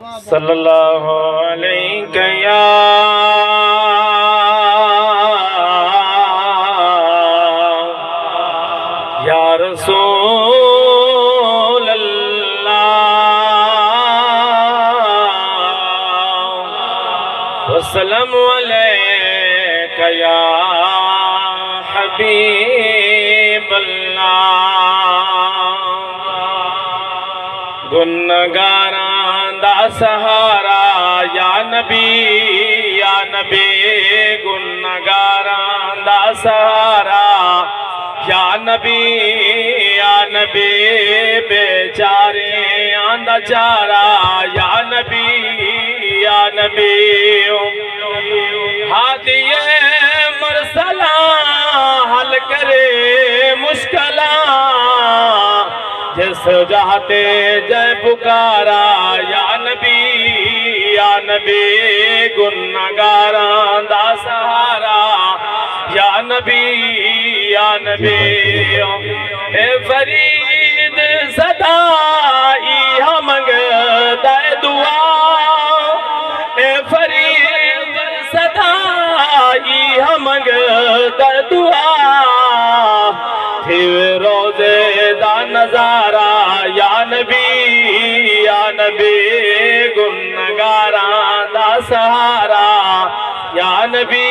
صلی اللہ علیہ یا رسول اللہ وسلم علیک یا حبیب اللہ گنگاراں دا سہارا یا نبی گنگاراں دا سہارا یا نبی بیچارے آندہ چارا یا نبی ہادی مرسلہ حل کرے مشکلات جس جہتے جے پکارا یا نبی گنگاراں دا سہارا یا نبی اے فرید صدائی ہمنگ دائے دعا اے فرید صدائی ہمنگ دائے دعا تھی روزے دا نظارہ یا نبی گنگاراں دا سہارا یا نبی